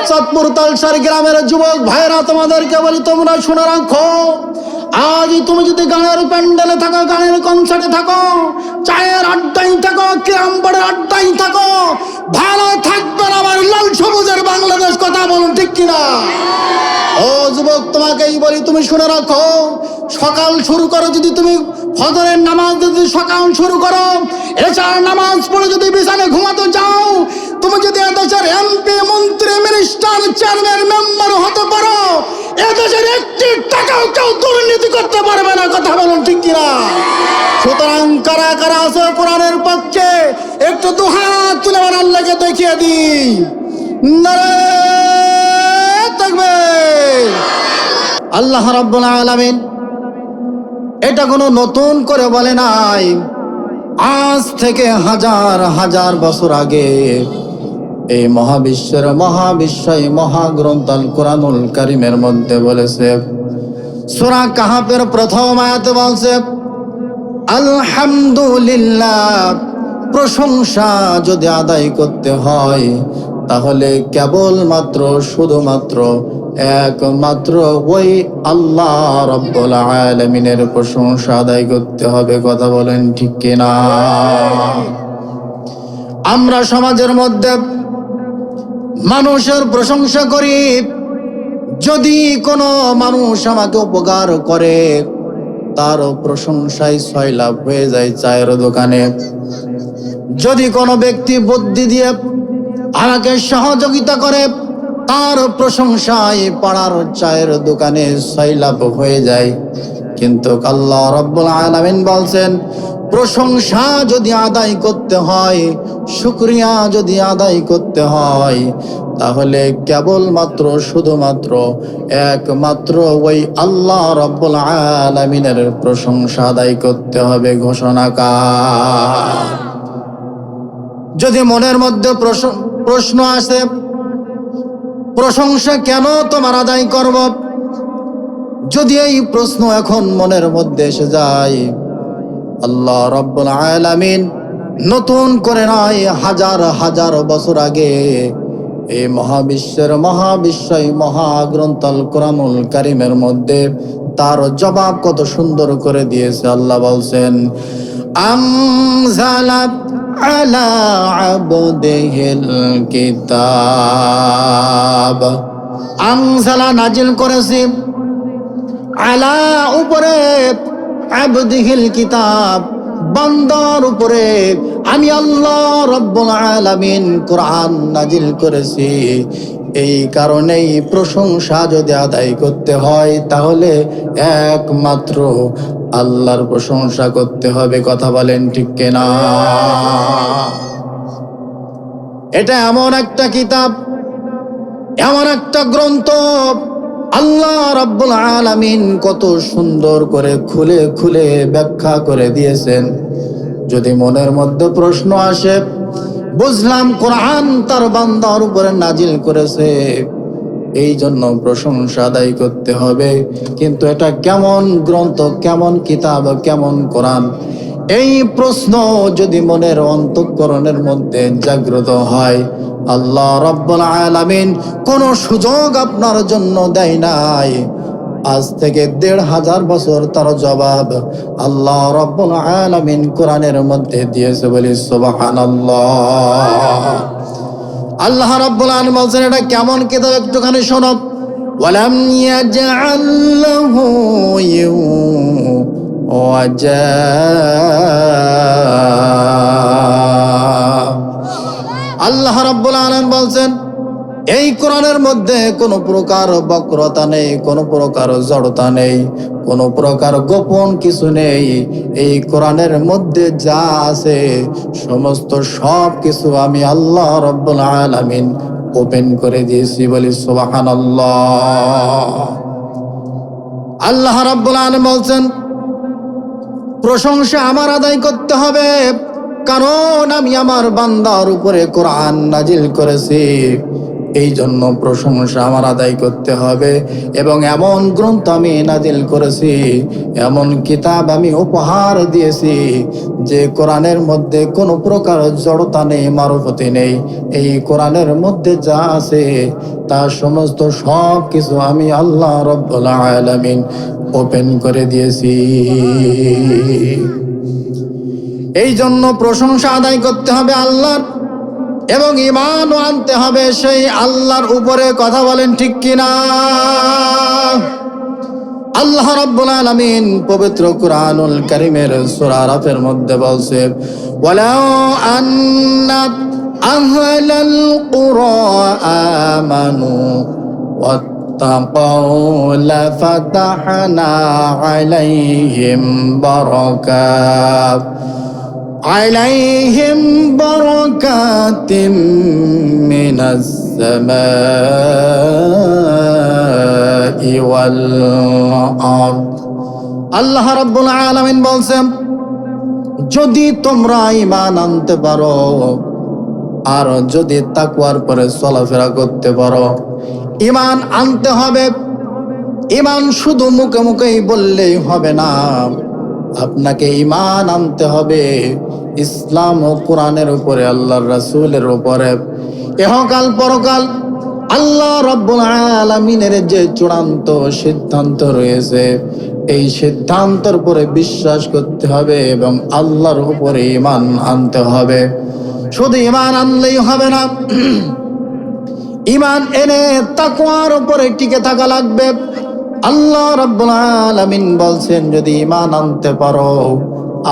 চাঁদপুর তালসার গ্রামের যুবক ভাইরা তোমাদেরকে বলি, তোমরা শুনে রাখো, আজ তুমি যদি গানের প্যান্ডেলে থাকো, গানের কনসার্টে থাকো, চায়ের আড্ডায় থাকো, ক্যারাম বোর্ডের আড্ডায় থাকো, ভালো থাকবে না আমার লাল সবুজের বাংলাদেশ। কথা বলুন ঠিক কিনা? ও যুবক, তোমাকেই বলি, তুমি শুনে রাখো, সকাল শুরু করো যদি তুমি ফজরের নামাজ যদি সকাল শুরু করো, এশার নামাজ পড়ে যদি বিছানায় ঘুমাতে যাও, তুমি যদি এদেশের এমপি, মন্ত্রী, মিনিস্টার, চেয়ারম্যান, মেম্বার হতে পারো, এদেশের একটি টাকাও কেউ দুর্নীতি করতে পারবে না। কথা বলুন ঠিক কিনা? সুতরাং কারা কারা আছে কোরআনের পক্ষে একটু দুহাত তুলে আমার আল্লাহকে দেখিয়ে দিই। নারে তাকবীর। আল্লাহ রাব্বুল আলামিন এটা কোনো নতুন করে বলে নাই। আজ থেকে হাজার হাজার বছর আগে এই মহাবিশ্বের মহাবিশ্বই মহাগ্রন্থ আল কোরআনুল কারীমের মধ্যে বলেছে। সূরা কাহাফের প্রথম আয়াতে বলছে, আলহামদুলিল্লাহ, প্রশংসা যদি আদায় করতে হয় তাহলে কেবলমাত্র শুধুমাত্র একমাত্র ওই আল্লাহ রাব্বুল আলামিনের প্রশংসা আদায় করতে হবে। কথা বলেন ঠিক কিনা? আমরা সমাজের মধ্যে মানুষের প্রশংসা করি। যদি কোনো মানুষ আমাকে উপকার করে, তার প্রশংসায় 6 লাভ হয়ে যায় চায়ের দোকানে। যদি কোনো ব্যক্তি বুদ্ধি দিয়ে আমাকে সহযোগিতা করে, তার প্রশংসায় পাড়ার চায়ের দোকানে 6 লাভ হয়ে যায়। কিন্তু আল্লাহ রাব্বুল আলামিন বলছেন, প্রশংসা যদি আদায় করতে হয়, শুকরিয়া যদি আদায় করতে হয়, তাহলে কেবলমাত্র শুধুমাত্র একমাত্র ওই আল্লাহ রাব্বুল আলামিনের প্রশংসা আদায় করতে হবে। ঘোষণাকার। যদি মনের মধ্যে প্রশ্ন আসে, প্রশংসা কেন তোমার আদায় করব, যদি এই প্রশ্ন এখন মনের মধ্যে এসে যায়, আল্লাহ রাব্বুল আলামিন নতুন করে নয়, হাজার হাজার বছর আগে এই মহাবিশ্বের মহাবিশ্বই মহাগ্রন্থ আল কোরআনুল কারীমের মধ্যে তার জবাব কত সুন্দর করে দিয়েছে। আল্লাহ বলছেন, আনজালা আলা আবদিহিল কিতাব। আনজালা নাজিল করেছি, আলা উপরে, আবদিহিল কিতাব বান্দার উপরে আমি আল্লাহ রাব্বুল আলামিন কোরআন নাজিল করেছি। এই কারণেই প্রশংসা যদি আদায় করতে হয় তাহলে একমাত্র আল্লাহর প্রশংসা করতে হবে। কথা বলেন ঠিক কিনা? এটা এমন একটা কিতাব, এমন একটা গ্রন্থ, আল্লাহ রাব্বুল আলামিন কত সুন্দর করে খুলে খুলে ব্যাখ্যা করে দিয়েছেন। যদি মনের মধ্যে প্রশ্ন আসে, বুঝলাম কোরআন তার বান্দার উপরে নাজিল করেছে, এই জন্য প্রশংসা আদায় করতে হবে, কিন্তু এটা কেমন গ্রন্থ, কেমন কিতাব, কেমন কোরআন, এই প্রশ্ন যদি মনের অন্তঃকরণের মধ্যে জাগ্রত হয়, আল্লাহ রাব্বুল আলামিন কোন সুযোগ আপনার জন্য দেয় নাই। আজ থেকে ১৫০০ বছর তার জবাব আল্লাহ রাব্বুল আলামিন কোরআনের মধ্যে দিয়েছে। বলি সুবহানাল্লাহ। আল্লাহ রাব্বুল আলামিন বলছেন, এটা কেমন কিতাব একটুখানি শোনো। ওয়ালাম ইয়াজআল লাহু ওয়াজা। আল্লাহ রাব্বুল আলামিন বলছেন, এই কোরআনের মধ্যে কোনো প্রকার বক্রতা নেই, কোনো প্রকার জড়তা নেই, কোনো প্রকার গোপন কিছু নেই। এই কোরআনের মধ্যে যা আছে সমস্ত সব কিছু আমি আল্লাহ রাব্বুল আলামিন ওপেন করে দিয়েছি। বলি সুবহানাল্লাহ। আল্লাহ রাব্বুল আলামিন বলছেন, প্রশংসা আমার আদায় করতে হবে, কারণ আমি আমার বান্দার উপরে কোরআন নাজিল করেছি। এই জন্য প্রশংসা আমার আদায় করতে হবে। এবং এমন গ্রন্থ আমি নাজিল করেছি, এমন কিতাব আমি উপহার দিয়েছি যে কোরআনের মধ্যে কোনো প্রকার জড়তা নেই, মারফতি নেই। এই কোরআনের মধ্যে যা আছে তা সমস্ত সব কিছু আমি আল্লাহ রাব্বুল আলামিন ওপেন করে দিয়েছি। এই জন্য প্রশংসা আদায় করতে হবে আল্লাহর, এবং ঈমানও আনতে হবে সেই আল্লাহর উপরে। কথা বলেন ঠিক কিনা? আল্লাহ রাব্বুল আলামিন পবিত্র কুরআনুল কারীমের সূরা আরাফের মধ্যে বলছে, ওয়ালাউ আন্না আহলাল কুরা আমানু ওয়াত্তাকাউ লাফাতাহনা আলাইহিম বারাকাতিম মিনাস সামাই ওয়াল আরদ। আল্লাহ রাব্বুল আলামিন বলছেন, যদি তোমরা ঈমান আনতে পারো আর যদি তাকওয়ার পরে চলাফেরা করতে পারো। ঈমান আনতে হবে। ঈমান শুধু মুখে মুখেই বললেই হবে না, আপনাকে ঈমান আনতে হবে ইসলাম ও কোরআনের উপরে, আল্লাহর রাসূলের উপরে। ইহকাল পরকাল আল্লাহ রাব্বুল আলামিনের যে চূড়ান্ত সিদ্ধান্ত রয়েছে, এই সিদ্ধান্তের উপরে বিশ্বাস করতে হবে এবং আল্লাহর উপরে ঈমান আনতে হবে। শুধু ঈমান আনলেই হবে না, ঈমান এনে তাকওয়ার উপরে টিকে থাকা লাগবে। আল্লাহ রাব্বুল আলামিন বলছেন, যদি ঈমান আনতে পারো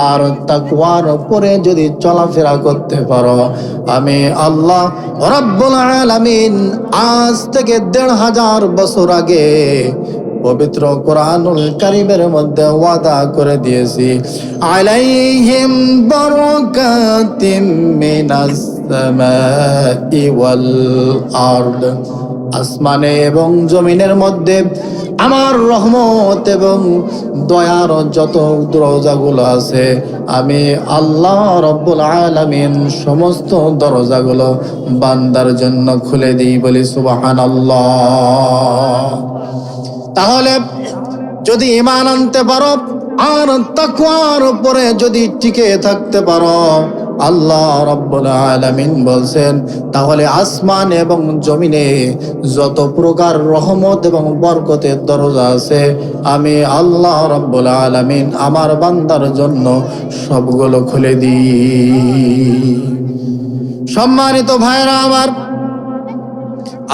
আর তাকওয়ার উপরে যদি চলাফেরা করতে পারো, আমি আল্লাহ রাব্বুল আলামিন আজ থেকে ১৫০০ বছর আগে পবিত্র কুরআনুল কারীমের মধ্যে ওয়াদা করে দিয়েছি, আলাইহিম বারাকাতিম মিনাস সামাই ওয়াল আরদ। আসমানে এবং জমিনের মধ্যে আমার রহমত এবং দয়ার যত দরজাগুলো আছে, আমি আল্লাহ রাব্বুল আলামিন সমস্ত দরজাগুলো বান্দার জন্য খুলে দিই। বলি সুবহানাল্লাহ। তাহলে যদি ঈমান আনতে পারো আর তাকওয়ার উপরে যদি টিকে থাকতে পারো, আল্লাহ রাব্বুল আলামিন বলছেন, তাহলে আসমান এবং জমিনে যত প্রকার রহমত এবং বরকতের দরজা আছে, আমি আল্লাহ রাব্বুল আলামিন আমার বান্দার জন্য সবগুলো খুলে দিই। সম্মানিত ভাইরা আমার,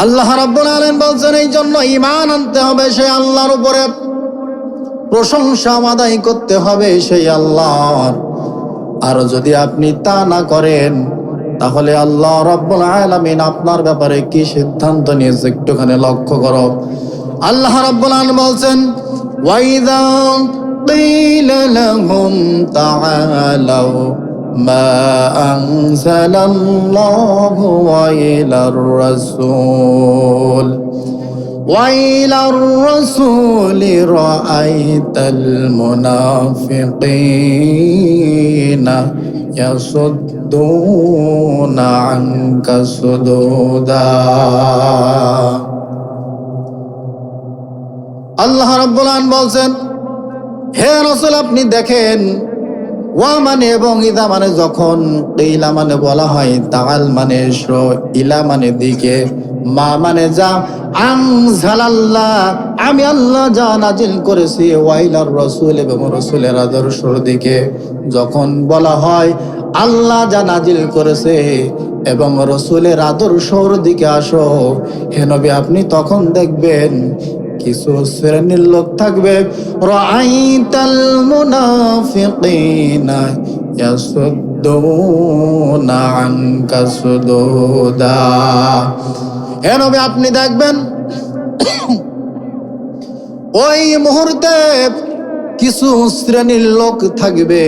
আল্লাহ রাব্বুল আলামিন বলছেন, এই জন্য ঈমান আনতে হবে সেই আল্লাহর উপরে, প্রশংসা আদায় করতে হবে সেই আল্লাহর। আর যদি আপনি তা না করেন, তাহলে আল্লাহ রাব্বুল আলামিন আপনার ব্যাপারে কি সিদ্ধান্ত নিয়েছে একটুখানি লক্ষ্য করো। আল্লাহ রাব্বুল আলামিন বলছেন, ওয়াইযা ক্বিলা লাহুম তাআলাউ মা আনজালাল্লাহু ওয়া ইলার রাসূল وإلى الرسول رأيت المنافقين يصدون عنك صدودا। আল্লাহ রাব্বুল আলামিন বলছেন, হে রাসূল আপনি দেখেন, ওয়া মানে এবং ইদা মানে যখন, কিলা মানে বলা হয়, তাআল মানে এসো, ইলা মানে দিকে, মা মানে যা, আনজালাল্লাহ আমি আল্লাহ যা নাজিল করেছি, ওয়াইলার রাসূল এবং রাসূলের আদর্শের দিকে। যখন বলা হয় আল্লাহ যা নাজিল করেছে এবং রাসূলের আদর্শের দিকে আসো, হে নবী আপনি তখন দেখবেন কিছু শ্রেণীর লোক থাকবে, রাআইতাল মুনাফিকিনা ইয়াসুদ্দুনা আনকা সুদুদা। হে নবী আপনি দেখবেন ওই মুহূর্তে কিছু শ্রেণীর লোক থাকবে,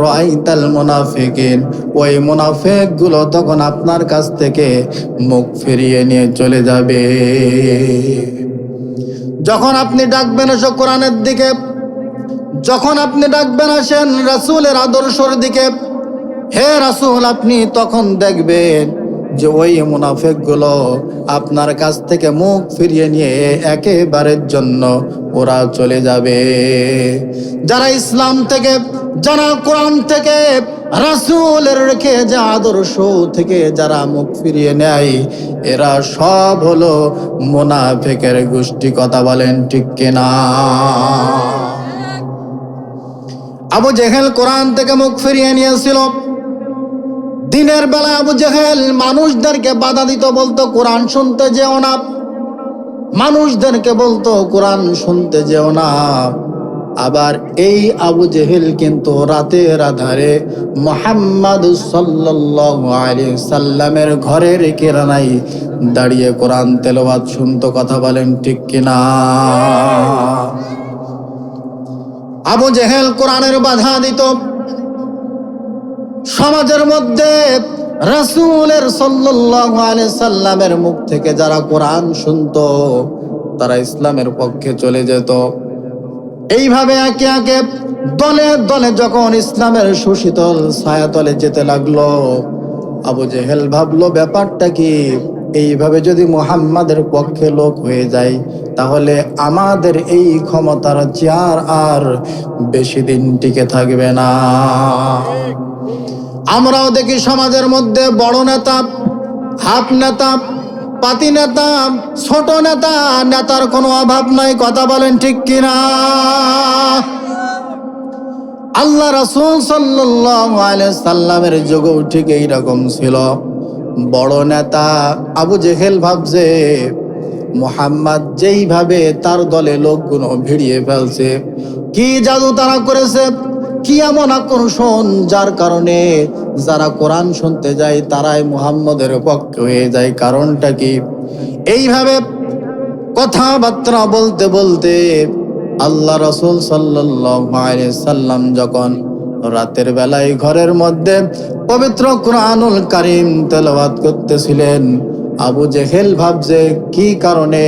রাআইতাল মুনাফিকিন, ওই মুনাফিক গুলো তখন আপনার কাছ থেকে মুখ ফিরিয়ে নিয়ে চলে যাবে। যখন আপনি ডাকবেন এসো কোরআনের দিকে, যখন আপনি ডাকবেন আসেন রাসূলের আদর্শের দিকে, হে রাসূল আপনি তখন দেখবেন যে ওই মুনাফিকগুলো আপনার কাছ থেকে মুখ ফিরিয়ে নিয়ে একেবারের জন্য ওরা চলে যাবে। যারা ইসলাম থেকে, যারা কোরআন থেকে, রাসূলের রেখে যে আদর্শ থেকে যারা মুখ ফিরিয়ে নেয়, এরা সব হলো মুনাফিকের গোষ্ঠী। কথা বলেন ঠিক কিনা? আবু জেহেল কোরআন থেকে মুখ ফিরিয়ে নিয়েছিল। দিনের বেলা আবু জেহেল মানুষদেরকে বাধা দিত, বলতো কোরআন শুনতে যেও না, মানুষদেরকে বলতো কোরআন শুনতে যেও না। আবার এই আবু জেহেল কিন্তু রাতের আধারে মুহাম্মদ সাল্লাল্লাহু আলাইহি সাল্লামের ঘরের কিরানায় দাঁড়িয়ে কোরআন তেলাওয়াত শুনতো। কথা বলেন ঠিক কিনা? আবু জেহেল কোরআনের বাধা দিত। সমাজের মধ্যে রাসূলের সাল্লাল্লাহু আলাইহি সাল্লামের মুখ থেকে যারা কোরআন শুনতো তারা ইসলামের পক্ষে চলে যেত। এইভাবে একে একে দলে দলে যখন ইসলামের সুশীতল ছায়াতলে যেতে লাগলো, আবু জেহেল ভাবলো ব্যাপারটা কি, এইভাবে যদি মুহাম্মাদের পক্ষে লোক হয়ে যায় তাহলে আমাদের এই ক্ষমতার চেয়ার আর বেশি দিন টিকে থাকবে না। আমরাও দেখি সমাজের মধ্যে বড় নেতা, হাফ নেতা, পাতি নেতা, ছোট নেতা, নেতার কোনো অভাব নাই। কথা বলেন ঠিক কিনা? আল্লাহ রাসূল সাল্লাল্লাহু আলাইহি সাল্লামের যুগেও ঠিক এইরকম ছিল। বড় নেতা আবু জেহেল ভাবছে মুহাম্মদ যেইভাবে তার দলে লোকগুলো ভিড়িয়ে ফেলছে, কি জাদু তারা করেছে, কি এমন আকর্ষণ যার কারণে যারা কোরআন শুনতে যায় তারাই মুহাম্মদের পক্ষে হয়ে যায়। কারণটা কি? এইভাবে কথাবার্তা বলতে বলতে আল্লাহ রাসূল সাল্লাল্লাহু আলাইহি সাল্লাম যখন রাতের বেলায় ঘরের মধ্যে পবিত্র কুরআনুল কারীম তেলাওয়াত করতেছিলেন, আবু জেহেল ভাবছে কি কারণে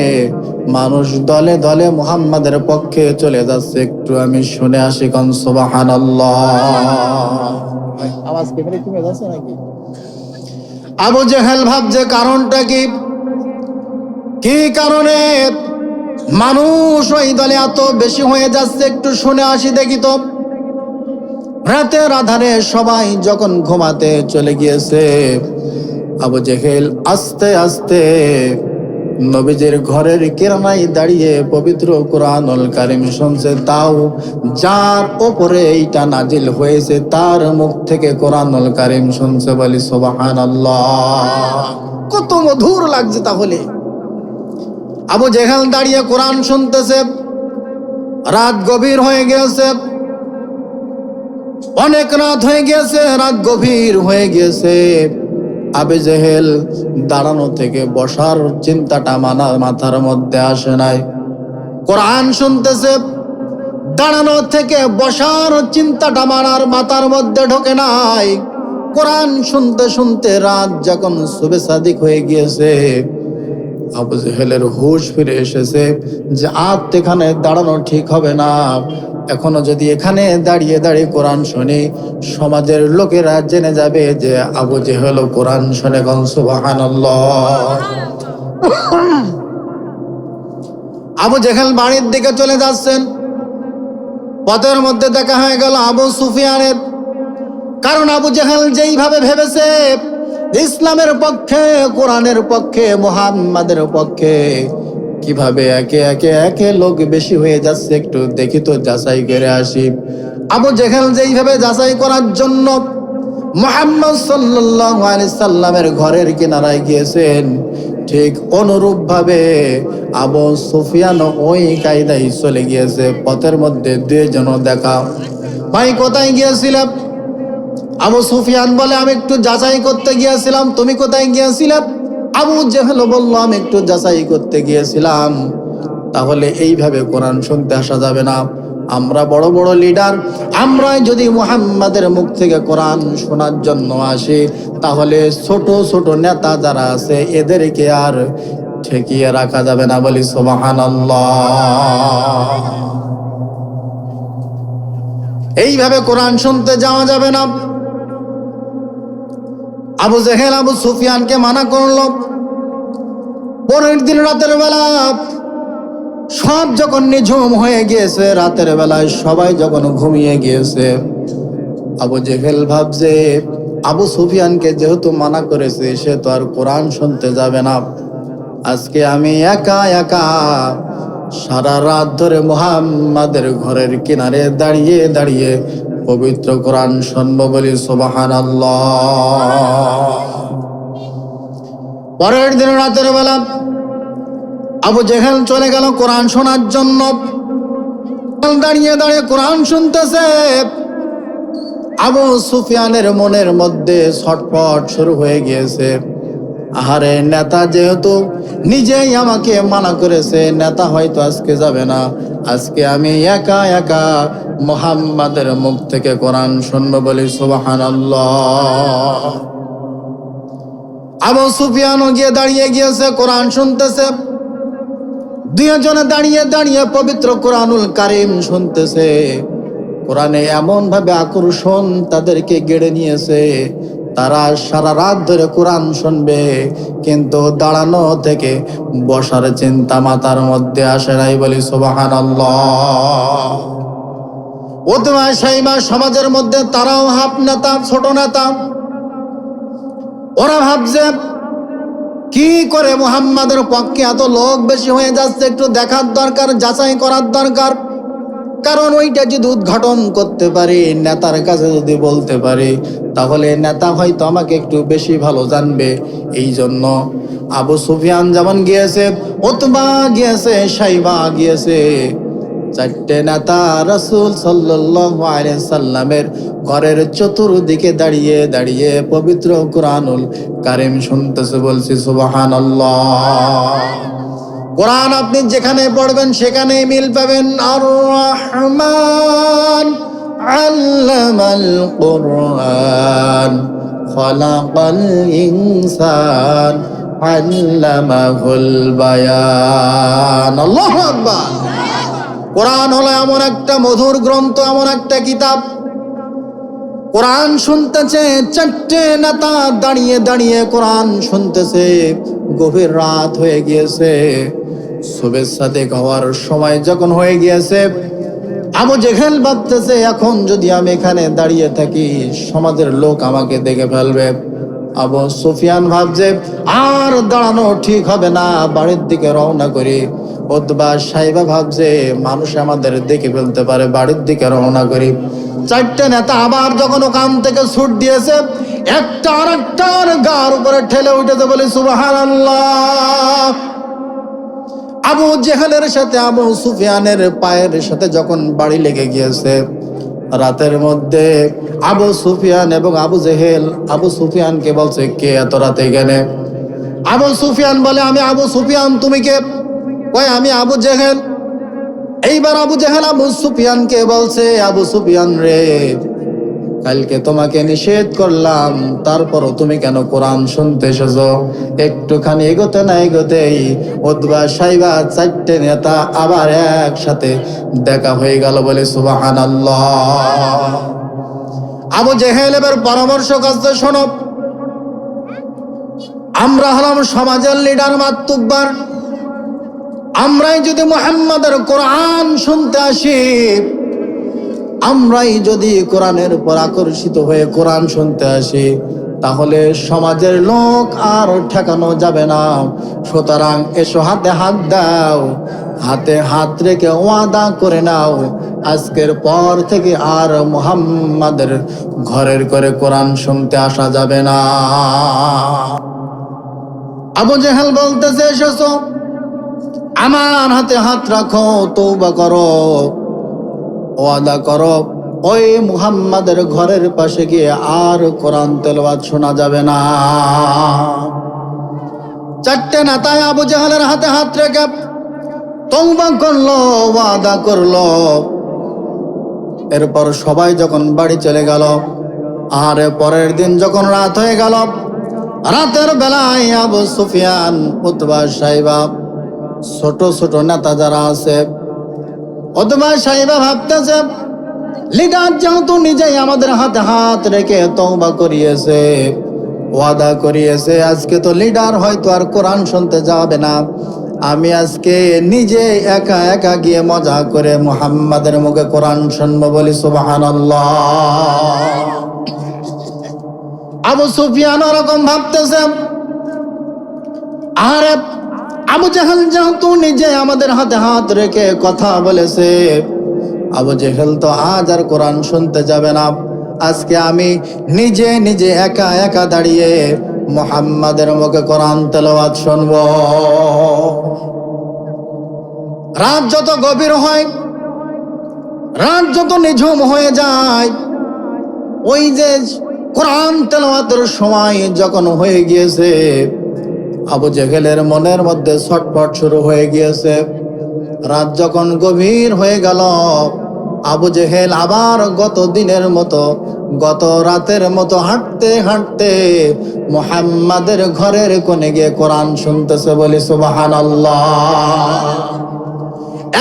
মানুষ দলে দলে মুহাম্মাদের পক্ষে চলে যাচ্ছে, একটু আমি শুনে আসি। কোন সুবহানাল্লাহ। আওয়াজ কেমনে কমে যাচ্ছে নাকি? আবু জেহেল ভাবছে কারণটা কি, কি কারণে মানুষ ওই দলে এত বেশি হয়ে যাচ্ছে, একটু শুনে আসি দেখি তো। রাতের আধারে সবাই যখন ঘুমাতে চলে গিয়েছে, আবু জেহেল আস্তে আস্তে নবীজির ঘরের কিরানায় দাঁড়িয়ে পবিত্র কুরআনুল কারীম শুনছে। তাও যার উপরে এইটা নাজিল হয়েছে তার মুখ থেকে কুরআনুল কারীম শুনছে। বলি সুবহানাল্লাহ। কত মধুর লাগছে। তাহলে আবু জেহেল দাঁড়িয়ে কোরআন শুনতেছে। রাত গভীর হয়ে গেছে, অনেক রাত হয়ে গেছে, রাত গভীর হয়ে গেছে। আবু জেহেল দাঁড়ানো থেকে বসার চিন্তাটা মাথার মধ্যে আসে নাই। কোরআন শুনতেছে, দাঁড়ানো থেকে বসার চিন্তাটা মাথার মধ্যে ঢোকে নাই। কোরআন শুনতে শুনতে রাত যখন সুবে সাদিক হয়ে গিয়েছে, আবু জেহেলের হুঁশ ফিরে এসেছে যে এখানে দাঁড়ানো ঠিক হবে না। এখনো যদি এখানে দাঁড়িয়ে দাঁড়িয়ে কোরআন শুনি, সমাজের লোকেরা জেনে যাবে যে আবু জেহেল কোরআন শুনে। কোন সুবহানাল্লাহ। আবু জেহেল বাড়ির দিকে চলে যাচ্ছেন। পথের মধ্যে দেখা হয়ে গেল আবু সুফিয়ানের। কারণ আবু জেহেল যেইভাবে ভেবেছে ইসলামের পক্ষে, কোরআনের পক্ষে, মুহাম্মাদের পক্ষে, কিভাবে একে একে একে লোক বেশি হয়ে যাচ্ছে, একটু দেখি তো, যাচাই করে আসি। আবু জেহেল যেইভাবে যাচাই করার জন্য মুহাম্মদ সাল্লাল্লাহু আলাইহি সাল্লামের ঘরের কিনারায় গিয়েছেন, ঠিক অনুরূপ ভাবে আবু সুফিয়ান ওই কায়দায় চলে গিয়েছে। পথের মধ্যে দুইজন দেখা। ভাই কোথায় গিয়েছিলাম? আবু সুফিয়ান বলে আমি একটু যাচাই করতে গিয়েছিলাম। তুমি কোথায় গিয়েছিলে? আবু জেহেল বলল আমি একটু যাচাই করতে গিয়েছিলাম। তাহলে এইভাবে কোরআন শুনতে আসা যাবে না। আমরা বড় বড় লিডার, আমরা যদি মুহাম্মাদের মুখ থেকে কোরআন শোনার জন্য আসি, তাহলে ছোট ছোট নেতা যারা আছে এদেরকে আর ঠেকিয়ে রাখা যাবে না। বলি সুবহানাল্লাহ। এইভাবে কোরআন শুনতে যাওয়া যাবে না। আবু জেহেল আবু সুফিয়ানকে মানা করলো। পরের দিন রাতের বেলা সব যখন নিঝুম হয়ে গিয়েছে, রাতের বেলায় সবাই যখন ঘুমিয়ে গিয়েছে, আবু জেহেল ভাবছে আবু সুফিয়ানকে যেহেতু মানা করেছে, সে তো আর কোরআন শুনতে যাবে না। আজকে আমি একা একা সারা রাত ধরে মুহাম্মাদের ঘরের কিনারে দাঁড়িয়ে দাঁড়িয়ে পবিত্র কোরআন শুনবো, বলি সুবহানাল্লাহ। পরের দিন রাতের বেলা আবু জেহেল চলে গেল কোরআন শোনার জন্য। দাঁড়িয়ে দাঁড়িয়ে কোরআন শুনতেছে। আবু সুফিয়ানের মনের মধ্যে ছটফট শুরু হয়ে গিয়েছে। আহারে, নেতা যেহেতু নিজেই আমাকে মানা করেছে, নেতা হয়তো আজকে যাবে না, আজকে আমি একা একা মুহাম্মাদের মুখ থেকে কোরআন শুনবো, বলি সুবহানাল্লাহ। আবু সুফিয়ানও গিয়ে দাঁড়িয়ে গিয়েছে, কোরআন শুনতেছে। দুইজনে দাঁড়িয়ে দাঁড়িয়ে পবিত্র কোরআনুল কারীম শুনতেছে। কোরআনে এমন ভাবে আকর্ষণ তাদেরকে গেড়ে নিয়েছে, তারা সারা রাত ধরে কোরআন শুনবে, কিন্তু দাঁড়ানো থেকে বসার চিন্তা মাথার মধ্যে আসে নাই, বলি সুবহানাল্লাহ। উতবা সাইবা সমাজের মধ্যে তারাও হাফ নেতা, ছোট নেতা। ওরা ভাবছে কি করে মুহাম্মাদের পক্ষে এত লোক বেশি হয়ে যাচ্ছে, একটু দেখার দরকার, যাচাই করার দরকার। কারণ ওইটা যদি উদ্ঘাটন করতে পারি, নেতার কাছে যদি বলতে পারি, তাহলে নেতা হয়তো আমাকে একটু বেশি ভালো জানবে। এই জন্য আবু সুফিয়ান যেমন গিয়েছে, উতবা গিয়েছে, সাইবা গিয়েছে, চারটে নেতা রাসূল সাল্লাল্লাহু আলাইহি সাল্লামের ঘরের চতুর্দিকে দাঁড়িয়ে দাঁড়িয়ে পবিত্র কোরআনুল কারীম শুনতেছে, বলছি সুবহানাল্লাহ। কোরআন আপনি যেখানে পড়বেন সেখানেই মিল পাবেন। আর রহমান আল্লামাল কোরআন খালাকাল ইনসান আল্লামাহুল বায়ান। আল্লাহু আকবার। কোরআন হলো এমন একটা মধুর গ্রন্থ, এমন একটা কিতাব। কোরআন শুনতেছে চারটে নেতা দাঁড়িয়ে দাঁড়িয়ে কোরআন শুনতেছে। গভীর রাত হয়ে গিয়েছে, সুবেহ সাদেক হওয়ার সময় যখন হয়ে গিয়েছে, আবু জেহেল ভাবতেছে এখন যদি আমি এখানে দাঁড়িয়ে থাকি, সমাজের লোক আমাকে দেখে ফেলবে। আবু সুফিয়ান ভাবছে আর দাঁড়ানো ঠিক হবে না, বাড়ির দিকে রওনা করি। উতবা সাইবা ভাবছে মানুষ আমাদের দেখে ফেলতে পারে, বাড়ির দিকে রওনা করি। চারটে নেতা আবার যখন ওখান থেকে ছুট দিয়েছে, একটা আর একটার গার উপরে ঠেলে উঠেছে, বলে সুবহানাল্লাহ। আবু জেহেলের সাথে আবু সুফিয়ানের পায়ের সাথে যখন বাড়ি লেগে গিয়েছে, রাতের মধ্যে আবু সুফিয়ান এবং আবু জেহেল আবু সুফিয়ানকে বলছে, কে এত রাতে গেলে? আবু সুফিয়ান বলে, আমি আবু সুফিয়ান। তুমি কে? কয়, আমি আবু জেহেল। এইবার আবু জেহেল আবু সুফিয়ানকে বলছে, আবু সুফিয়ান রে, কালকে তোমাকে নিষেধ করলাম, তারপরও তুমি কেন কোরআন শুনতে এসেছো? একটুখানি এগোতে না এগোতেই উতবা সাইবা চারটে নেতা আবার একসাথে দেখা হয়ে গেল, বলে সুবহানাল্লাহ। আবু জেহেল এবার পরামর্শ করছে, শোনো, আমরা হলাম সমাজের লিডার, মাতুব্বার। আমরাই যদি মুহাম্মাদের কোরআন শুনতে আসি, আমরাই যদি কোরআনের উপর আকর্ষিত হয়ে কোরআন শুনতে আসি, তাহলে সমাজের লোক আর ঠেকানো যাবে না। সুতরাং এসো, হাতে হাত দাও, হাতে হাত রেখে ওয়াদা করে নাও, আজকের পর থেকে আর মুহাম্মাদের ঘরের করে কোরআন শুনতে আসা যাবে না। আবু জেহেল বলতেছে, এসেছো, আমার হাতে হাত রাখো, তওবা করো, ওয়াদা করো, ওই মুহাম্মাদের ঘরের পাশে গিয়ে আর কোরআন তেলাওয়াত শোনা যাবে না। চারটে নেতায় আবু জেহেলের হাতে হাত রেখে তওবা করলো, ওয়াদা করলো। এরপর সবাই যখন বাড়ি চলে গেল, আর পরের দিন যখন রাত হয়ে গেল, রাতের বেলায় আবু সুফিয়ান, উতবা সাইবা, ছোট ছোট নেতা যারা আছে, উতবা সাইবা ভাবতেছে, লিডার যেহেতু নিজেই আমাদের হাতে হাত রেখে তওবা করিয়েছে, ওয়াদা করিয়েছে আজকে তো লিডার হয়তো আর কোরআন শুনতে যাবে না, আমি আজকে নিজে একা একা গিয়ে মজা করে মুহাম্মাদের মুখে কোরআন শুনবো, বলি সুবহানাল্লাহ। আবু সুফিয়ান ওরকম ভাবতেছে, আরে আবু জেহেল যেহেতু নিজে আমাদের হাতে হাত রেখে কথা বলেছে, আবু জেহেল তো আজ আর কোরআন শুনতে যাবে না, আজকে আমি নিজে নিজে একা একা দাঁড়িয়ে মুহাম্মাদের মুখে কোরআন তেলাওয়াত শুনবো। রাত যত গভীর হয়, রাত যত নিঝুম হয়ে যায়, ওই যে কোরআন তেলাওয়াতের সময় যখন হয়ে গিয়েছে, আবু জেহেলের মনের মধ্যে ছটফট শুরু হয়ে গিয়েছে। রাত যখন গভীর হয়ে গেল, আবু জেহেল আবার গত দিনের মতো, গত রাতের মতো হাঁটতে হাঁটতে মুহাম্মাদের ঘরের কোণে গিয়ে কোরআন শুনতেছে, বলি সুবহানাল্লাহ।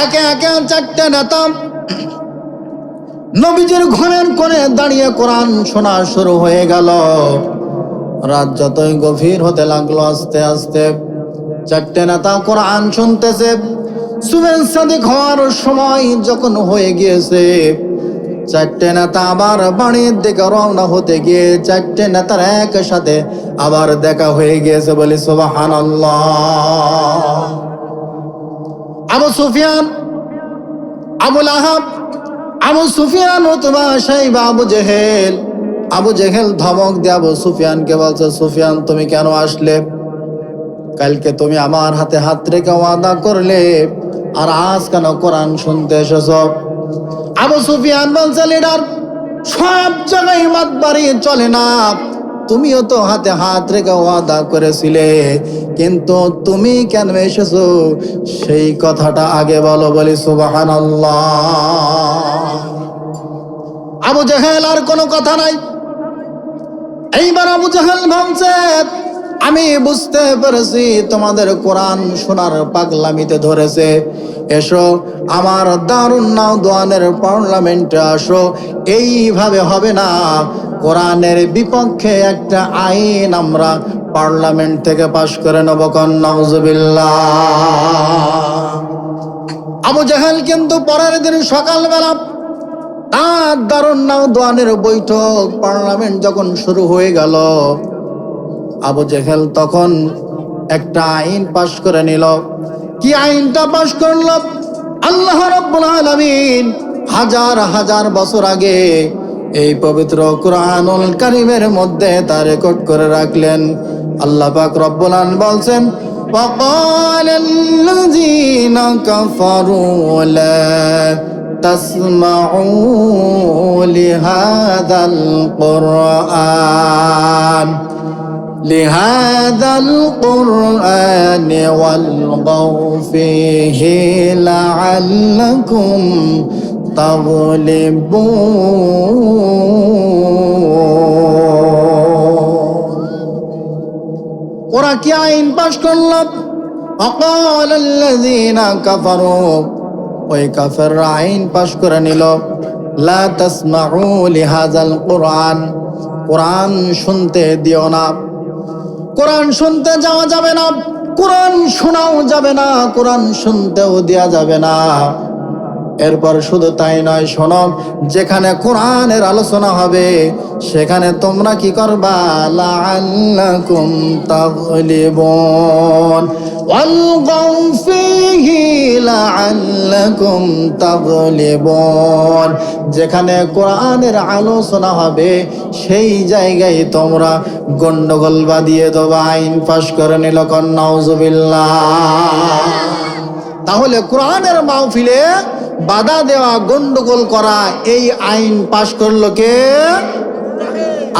একে একে 4টে নেতা নবীজির ঘরের কোণে দাঁড়িয়ে কোরআন শোনা শুরু হয়ে গেল। রাত যতই গভীর হতে লাগলো, আস্তে আস্তে 4টে নেতা কোরআন শুনতেছে। সুবেহ সাদিক হওয়ার সময় যখন হয়ে গিয়েছে, 4টে নেতা আবার বাড়ির দিকে রওনা হতে গিয়ে 4টে নেতার একসাথে আবার দেখা হয়ে গিয়েছে, বলি সুবহানাল্লাহ। আবু সুফিয়ান, আবু লাহাব, আবু সুফিয়ান, উতবা, শাইবা, আবু জেহেল। আবু জেহেল ধমক দিয়ে আবু সুফিয়ানকে বলছে, সুফিয়ান তুমি কেন আসলে? কালকে তুমি আমার হাতে হাত রেখে ওয়াদা করলে, আর আজ কেন কোরআন শুনতে এসেছ? আবু সুফিয়ান বলছে, লিডার, সব জায়গায় মাতবাড়ি চলে না, তুমিও তো হাতে হাত রেখে ওয়াদা করেছিলে, কিন্তু তুমি কেন এসেছো সেই কথাটা আগে বলো, বলি সুবহানাল্লাহ। আবু জেহেল আর কোনো কথা নাই। এইবার আবু জেহেল ভাবছে, আমি বুঝতে পেরেছি তোমাদের কোরআন শোনার পাগলামিতে ধরেছে, এসো আমার দারুন নাওদানের পার্লামেন্টে আসো। এইভাবে হবে না, কোরআনের বিপক্ষে একটা আইন আমরা পার্লামেন্ট থেকে পাশ করে নেব, নাউজুবিল্লাহ। আবু জেহেল কিন্তু পরের দিন সকালবেলা তার দারুন নাওদানের বৈঠক, পার্লামেন্ট যখন শুরু হয়ে গেল, আবু জেহেল তখন একটা আইন পাশ করে নিল। কি আইনটা পাশ করল? আল্লাহ রাব্বুল আলামিন হাজার হাজার বছর আগে এই পবিত্র কুরআনুল কারীমের মধ্যে তা রেকর্ড করে রাখলেন। আল্লাহ পাক রব্বুল আলামিন বলছেন, ওয়াকালাল্লাযীনা কাফারু লা তাসমাউ লিহাযাল কুরআন لهذا القرآن والغوا فيه لعلكم تغلبون। ওরা কি আইন পাশ করল? وقال الذين كفروا, ওই কাফেররা আইন পাশ করে নিল, লা তাসমাউ লিহাযাল কুরআন, কোরআন শুনতে দিও না, কোরআন শুনতে যাওয়া যাবে না, কোরআন শোনাও যাবে না, কোরআন শুনতেও দেয়া যাবে না। এরপর শুধু তাই নয়, শোনো, যেখানে কোরআনের আলোচনা হবে সেখানে তোমরা কি করবা? লাআল্লাকুম তাগলিবুন, ওয়ালগাউ ফীহি লাআল্লাকুম তাগলিবুন। যেখানে কোরআনের আলোচনা হবে সেই জায়গায় তোমরা গন্ডগোল বাঁধিয়ে দেবা। আইন পাশ করে নিল, নাউজুবিল্লাহ। তাহলে কোরআনের মাহফিলে বাধা দেওয়া, গন্ডগোল করা, এই আইন পাশ করলো কে?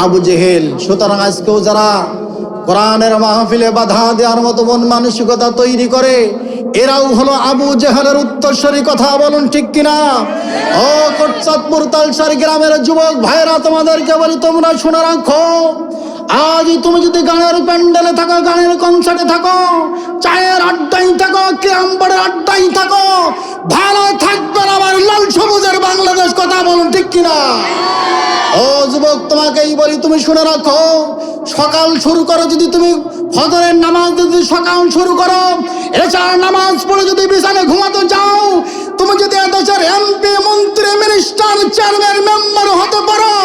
আবু জেহেল। সুতরাং আজকেও যারা কোরআনের মাহফিলে বাধা দেওয়ার মতো মন মানসিকতা তৈরি করে, এরাও হলো আবু জেহেলের উত্তরসূরি। কথা বলুন ঠিক কিনা? ও কোটচাঁদপুর তালসার গ্রামের যুবক ভাইরা, তোমাদেরকে বলি, তোমরা শুনে রাখো, আজ তুমি যদি গানের প্যান্ডেলে থাকো, গানের কনসার্টে থাকো, চায়ের আড্ডায় থাকো, ক্যারামবোর্ডের আড্ডায় থাকো, ভালো থাকবেন আমার লাল সবুজের বাংলাদেশ। কথা বলুন ঠিক কিনা? ও যুবক, তোমাকে এই বলি তুমি শুনে রাখো, সকাল শুরু করো যদি তুমি ফজরের নামাজ যদি সকাল শুরু করো, এশার নামাজ পড়ে যদি বিছানায় ঘুমাতে যাও, তুমি যদি এদেশের এমপি মন্ত্রী মিনিস্টার চেয়ারম্যান মেম্বার হতে পারো,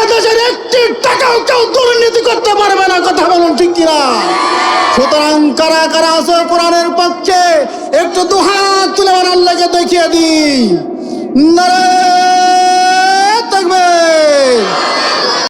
এদেশের একটি টাকাও কেউ দুর্নীতি করতে পারবে না। কথা বলুন ঠিক কিনা? সুতরাং কারা কারা আছে কোরআনের পক্ষে একটু দুহাত তুলে আল্লাহকে দেখিয়ে দিই। নারে